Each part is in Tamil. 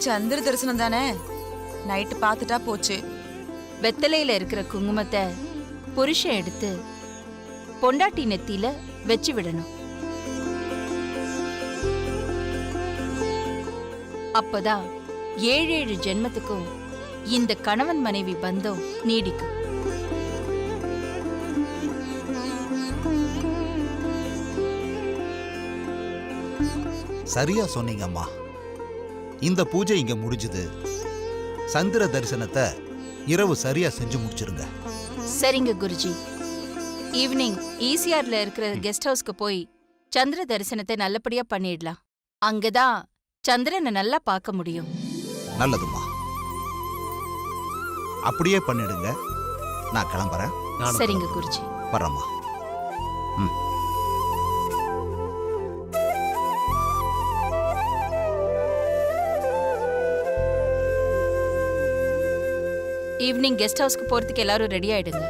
சந்திர தரிசனம் தானே, நைட்டு பாத்துட்டா போச்சு. வெத்தலையில இருக்கிற குங்குமத்தை புருஷன் எடுத்து பொண்டாட்டி நெத்தியில வச்சு விடணும். அப்பதான் 7 ஜென்மத்துக்கும் இந்த கணவன் மனைவி பந்தம் நீடிக்கும். சரியா சொன்னீங்க அம்மா. இந்த பூஜை இங்க முடிஞ்சது. சந்திர தரிசனத்தை இரவு சரியா செஞ்சு முடிச்சிருங்க. சரிங்க குருஜி. ஈவினிங் ஈசிஆர்ல இருக்கிற கெஸ்ட் ஹவுஸ்க்கு போய் சந்திர தரிசனத்தை நல்லபடியா பண்ணிடலாம். அங்கதான் சந்திரனை நல்லா பார்க்க முடியும். நல்லதும்மா, அப்படியே பண்ணிடுங்க. நான் கிளம்புறேன். சரிங்க குருஜி. வரேம்மா. ம். ஈவினிங் கெஸ்ட் ஹவுஸ்க்கு போறதுக்கு எல்லாரும் ரெடி ஆயிடுங்க.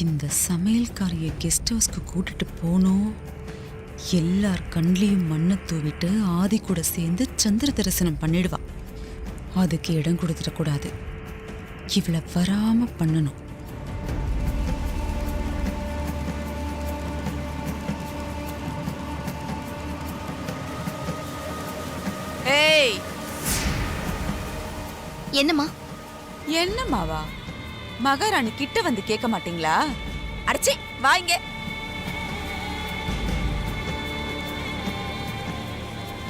இந்த சமையல்காரிய கெஸ்ட் ஹவுஸ்க்கு கூட்டிட்டு போனோம். எல்லார் கண்லேயும் மண்ணை தூவிட்டு ஆதி கூட சேர்ந்து சந்திர தரிசனம் பண்ணிடுவா. அதுக்கு இடம் கொடுத்துடக்கூடாது. இவளை வராம பண்ணணும். ஏய், என்னம்மா? என்னம்மாவா? மகாராணி கிட்ட வந்து கேட்க மாட்டீங்களா? அடச்சி வாங்க.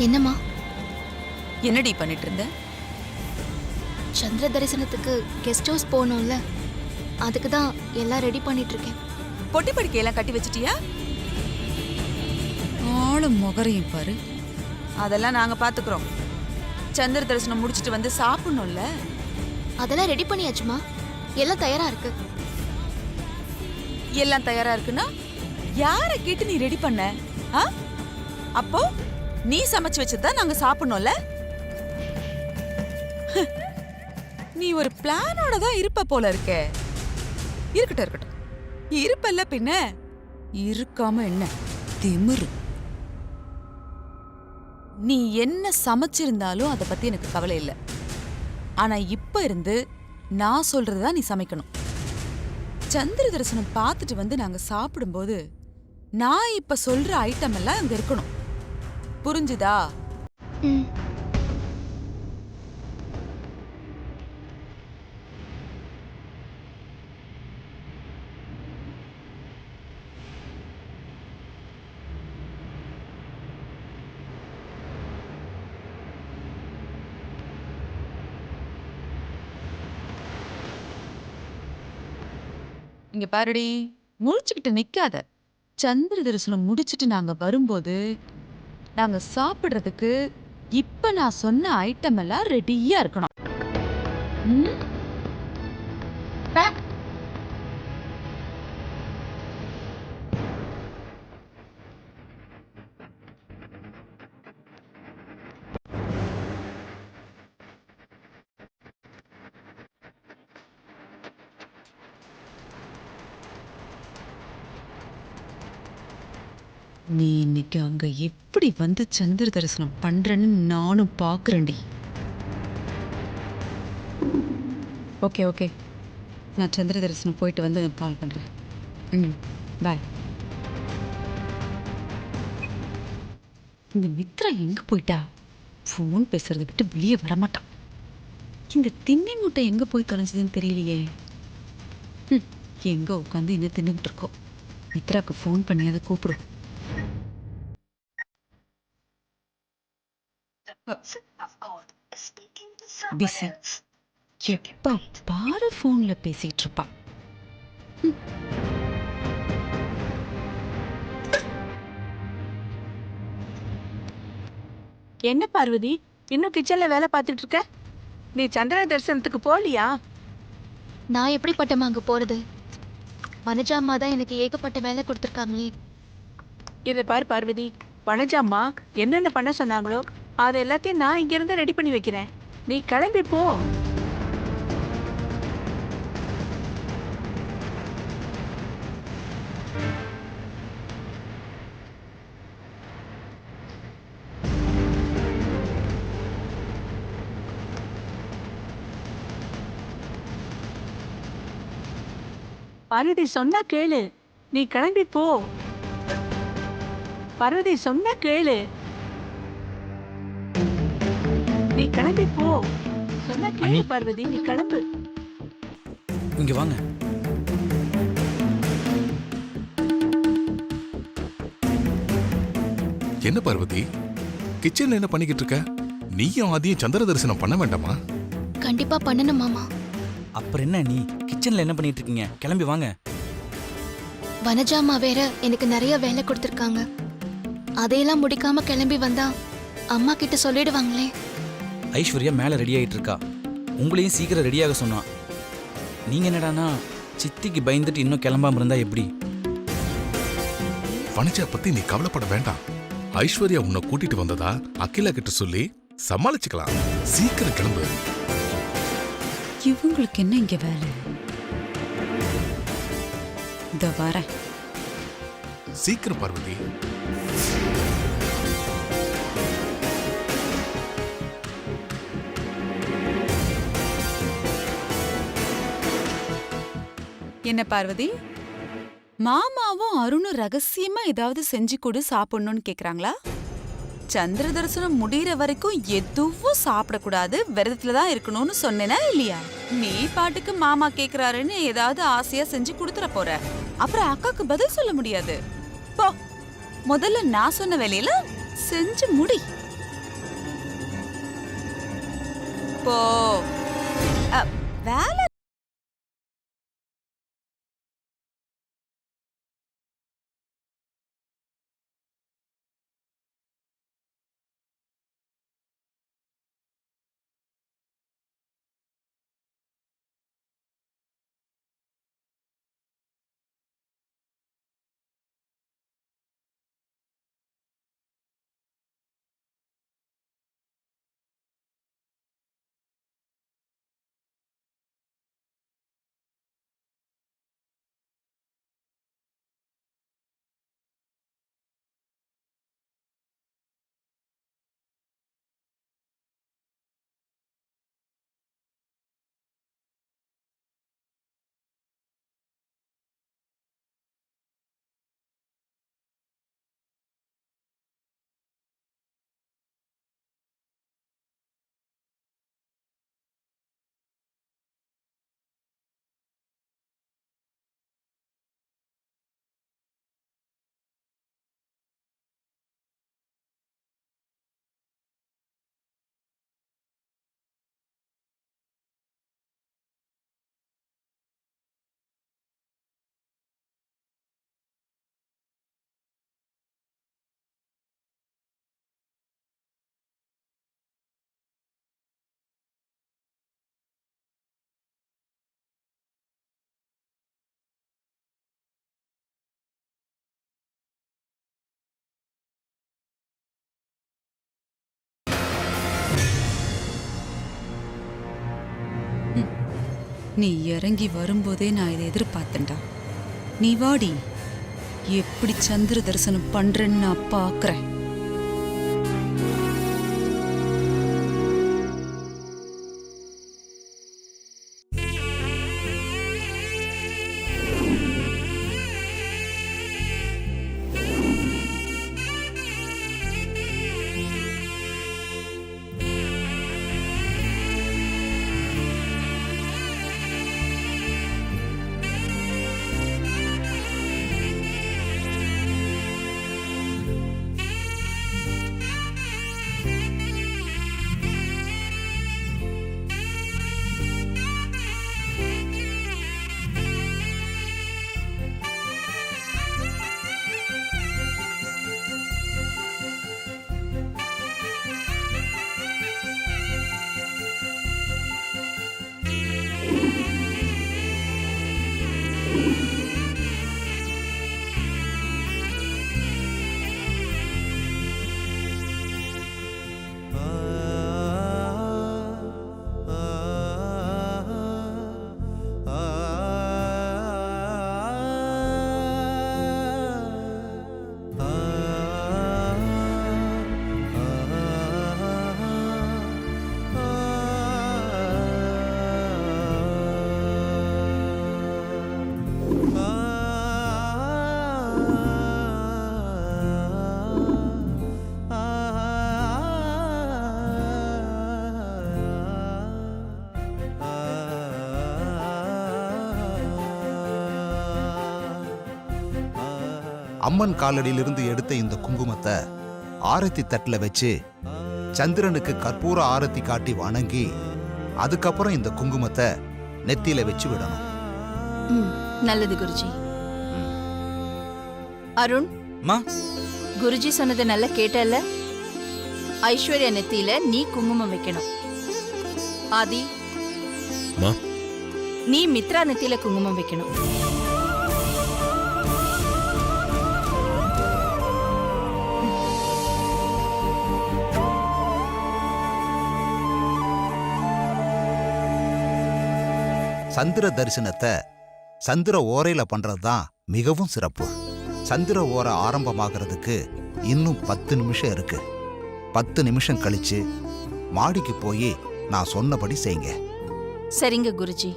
என்னம்மா? என்னடி பண்ணிட்டு இருந்த? சந்திர தரிசனத்துக்கு கெஸ்ட் ஹவுஸ் போகணும்ல, அதுக்கு தான் எல்லாம் ரெடி பண்ணிட்டு இருக்கேன். பொட்டி படுக்கையெல்லாம் கட்டி வச்சிட்டியா? ஆளும் முகரையும் பாரு. அதெல்லாம் நாங்க பாத்துக்கிறோம். சந்திர தரிசனம் முடிச்சிட்டு வந்து சாப்பிடணும்ல. அதெல்லாம் ரெடி பண்ணியாச்சுமா, எல்லாம் தயாரா இருக்கு. எல்லாம் தயாரா இருக்குன்னா யார கேட்டு நீ ரெடி பண்ண? அப்போ நீ சமைச்சு வச்சதான் நாங்க சாப்பிடணும்ல. நீ ஒரு பிளானோட தான் இருப்ப போல இருக்கே. இருக்கட்டும் இருக்கட்டும், இருப்பல்ல பின்ன. இருக்காம என்ன திமிரு? நீ என்ன சமைச்சிருந்தாலும் அதை பத்தி எனக்கு கவலை இல்லை. ஆனா இப்ப இருந்து நான் சொல்றதா நீ சமைக்கணும். சந்திர தரிசனம் பார்த்துட்டு வந்து நாங்க சாப்பிடும்போது நான் இப்ப சொல்ற ஐட்டம் எல்லாம் அங்க இருக்கணும். புரிஞ்சுதா? இங்க பாருடி, முழிச்சுக்கிட்டு நிக்காத. சந்திர தரிசனம் முடிச்சிட்டு நாங்க வரும்போது நாங்க சாப்பிடுறதுக்கு இப்ப நான் சொன்ன ஐட்டம் எல்லாம் ரெடியா இருக்கணும். நீ இன்னைக்கு அங்க எப்படி வந்து சந்திர தரிசனம் பண்றேன்னு நானும் பார்க்கறேன்டி. ஓகே ஓகே, நான் சந்திர தரிசனம் போயிட்டு வந்து கால் பண்றேன். பாய். இந்த மித்ரா எங்க போயிட்டா? ஃபோன் பேசுறதை விட்டு வெளியே வரமாட்டான். இந்த திண்ணை மூட்டை எங்க போய் தொலைஞ்சதுன்னு தெரியலையே. எங்க உட்காந்து இன்னும் தின்னுகிட்டு இருக்கோம். மித்ராக்கு ஃபோன் பண்ணி அதை கூப்பிடும். பிஸி. எப்ப பாரு ஃபோன்ல பேசிட்டு இருப்பா. என்ன பார்வதி, இன்னும் கிச்சன்ல வேலை பார்த்துட்டு இருக்க? நீ சந்திர தரிசனத்துக்கு போலியா? நான் எப்படிப்பட்டமா அங்க போறது? வனஜா அம்மா தான் எனக்கு ஏகப்பட்ட வேலை கொடுத்துருக்காங்களே. இதை பாரு பார்வதி, வனஜாம்மா என்னென்ன பண்ண சொன்னாங்களோ அதை எல்லாத்தையும் நான் இங்க இருந்து ரெடி பண்ணி வைக்கிறேன். நீ கிளம்பி போ. பார்வதி சொன்னா கேளு, நீ கிளம்பி போ. பார்வதி சொன்னா கேளு, நீ கிளம்பி போ. சொன்னா கேளு பார்வதி, நீ கிளம்பு. இங்க வாங்க. என்ன பார்வதி, கிச்சன்ல என்ன பண்ணிக்கிட்டு இருக்க? நீயும் ஆதியும் சந்திர தரிசனம் பண்ண வேண்டாமா? கண்டிப்பா பண்ணணும் மாமா. அப்புறம் என்ன, நீ கிச்சன்ல என்ன பண்ணிட்டு இருக்கீங்க? கிளம்பி வாங்க. வனஜா அம்மா வேற எனக்கு நிறைய வேலை கொடுத்துருக்காங்க. அதையெல்லாம் முடிக்காம கிளம்பி வந்தா அம்மா கிட்ட சொல்லிடுவாங்களே. ஐஸ்வர்யா மேல ரெடி ஆயிட்டு இருக்கா. உங்களையும் சீக்கிரம் ரெடியாக சொன்னா. நீங்க என்னடானா சித்திக்கு பயந்துட்டு இன்னும் கிளம்பாம இருந்தா எப்படி? வனஜா பத்தி நீ கவலைப்பட வேண்டாம். ஐஸ்வர்யா உன்னை கூட்டிட்டு வந்ததா அகிலா கிட்ட சொல்லி சமாளிச்சுக்கலாம். சீக்கிரம் கிளம்பு. இவங்களுக்கு என்ன இங்க வேலை? இந்த வர சீக்கிரம் பார்வதி. என்ன பார்வதி, மாமாவும் அருணும் ரகசியமா ஏதாவது செஞ்சு கொடு சாப்பிடணும்னு கேக்குறாங்களா? சந்திர தரிசனம் முடியற வரைக்கும் எதுவும் சாப்பிடக்கூடாது, விரதத்துல தான் இருக்கணும்னு சொன்னேனா இல்லையா? நீ பாட்டுக்கு மாமா கேக்குறாருன்னு ஏதாவது ஆசையா செஞ்சு கொடுத்துற போற. அப்புறம் அக்காக்கு பதில் சொல்ல முடியாது. போ, முதல்ல நான் சொன்ன வேலையில செஞ்சு முடி. போ. வேலை நீ இறங்கி வரும்போதே நான் இதை எதிர்பார்த்தேன்டா. நீ வாடி, எப்படி சந்திர தரிசனம் பண்றேன்னு நான் பார்க்கறேன். அம்மன் காலடியிலிருந்து எடுத்த இந்த குங்குமத்தை ஆரத்தி தட்டில் வச்சு சந்திரனுக்கு கற்பூர ஆரத்தி காட்டி வணங்கி அதுக்கப்புறம் இந்த குங்குமத்தை நெத்தியில வச்சு விடணும். நல்லது குருஜி. அருண், மா, குருஜி சொன்னதை நல்லா கேட்டல. ஐஸ்வர்யா நெத்தியில நீ குங்குமம் வைக்கணும். ஆதி, மா. நீ மித்ரா நெத்தியில குங்குமம் வைக்கணும். சந்திர தரிசனத்தை சந்திர ஓரையில பண்றது தான் மிகவும் சிறப்பு. சந்திர ஓரை ஆரம்பமாகிறதுக்கு இன்னும் 10 நிமிஷம் இருக்கு. 10 நிமிஷம் கழிச்சு மாடிக்கு போய் நான் சொன்னபடி செய்யுங்க. சரிங்க குருஜி.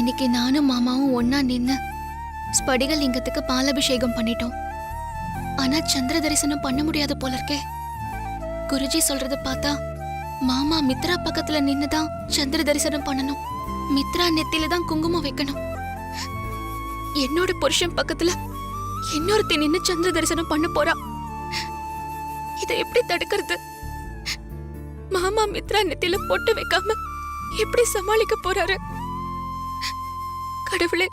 இன்னைக்கு நானும் மாமாவும் ஒன்னா நின்னு ஸ்படிக லிங்கத்துக்கு பாலாபிஷேகம் பண்ணிட்டோம். ஆனா சந்திர தரிசனம் பண்ண முடியாது போல இருக்கே. குருஜி சொல்றத பார்த்தா மாமா மித்ரா பக்கத்துல நின்னுதான் சந்திர தரிசனம் பண்ணணும். மித்ரா நெத்தில தான் குங்குமம் வைக்கணும். என்னோட புருஷன் பக்கத்துல இன்னொருத்தி நின்னு சந்திர தரிசனம் பண்ண போறா. இதை எப்படி தடுக்கிறது? மாமா மித்ரா நெத்தில பொட்டு வைக்காம எப்படி சமாளிக்க போறாரு? கடவுளே,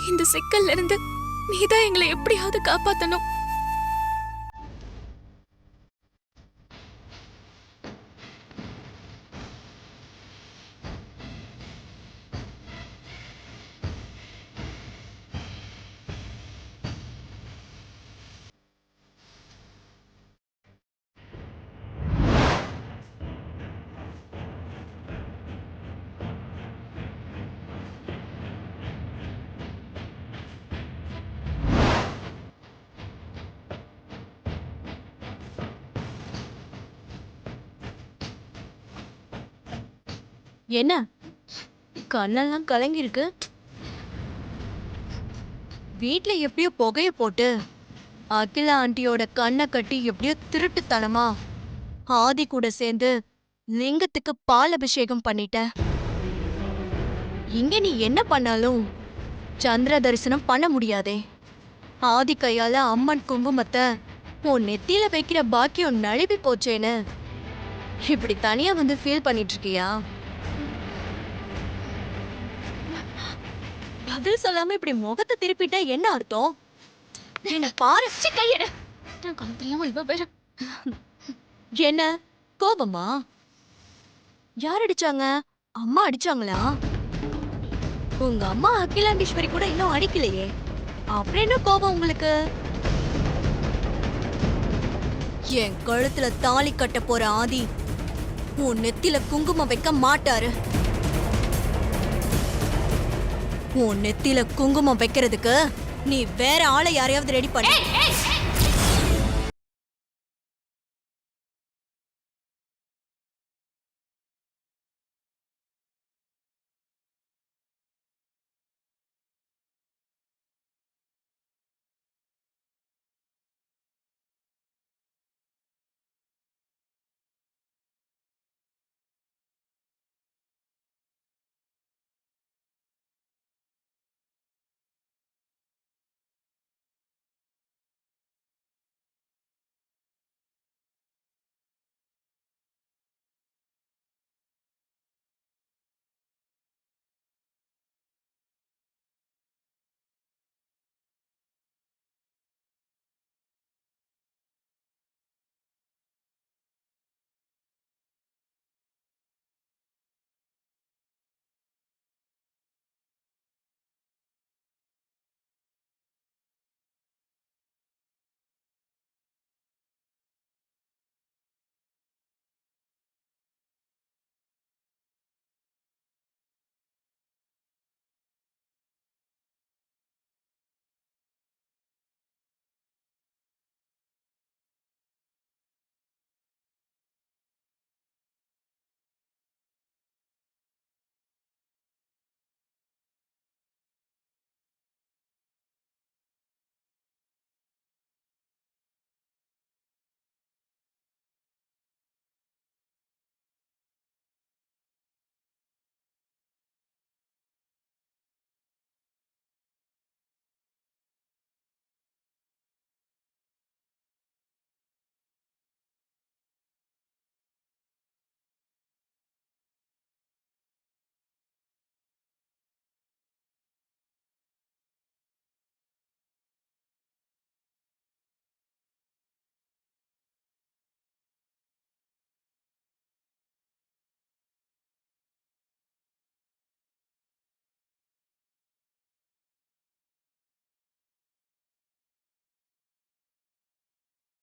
இந்த சிக்கல்ல இருந்து நீதான் எங்களை எப்படியாவது காப்பாத்தணும். என்ன கண்ணெல்லாம் கலங்கிருக்கு? வீட்ல எப்படியோ புகைய போட்டு அகிலா ஆண்டியோட கண்ணை கட்டி எப்படியோ திருட்டுத்தனமா ஆதி கூட சேர்ந்து லிங்கத்துக்கு பால் அபிஷேகம் பண்ணிட்ட. இங்க நீ என்ன பண்ணாலும் சந்திர தரிசனம் பண்ண முடியாதே. ஆதி கையால அம்மன் குங்குமத்தை உன் நெத்தியில வைக்கிற பாக்கியம் நழுவி போச்சேன்னு இப்படி தனியா வந்து ஃபீல் பண்ணிட்டு இருக்கியா? பதில் சொல்லாம இப்படி முகத்தை திருப்பிட்டா என்ன அர்த்தம்? என்ன பாரு. கையெடு. தெரியாம இவ பேரு என்ன கோபமா? யார் அடிச்சாங்க? அம்மா அடிச்சாங்களா? உங்க அம்மா அகிலாண்டேஸ்வரி கூட இன்னும் அடிக்கலையே, அப்புறம் என்ன கோபம் உங்களுக்கு? என் கழுத்துல தாலி கட்ட போற ஆதி உன் நெத்தில குங்குமம் வைக்க மாட்டாரு. உன் நெத்தில குங்குமம் வைக்கிறதுக்கு நீ வேற ஆளை யாரையாவது ரெடி பண்ணு.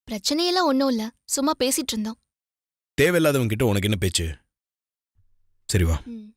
பிரச்சனையெல்லாம் ஒன்றும் இல்லை, சும்மா பேசிட்டு இருந்தோம். தேவையில்லாதவங்க கிட்ட உனக்கு என்ன பேச்சு? சரி வா. ம்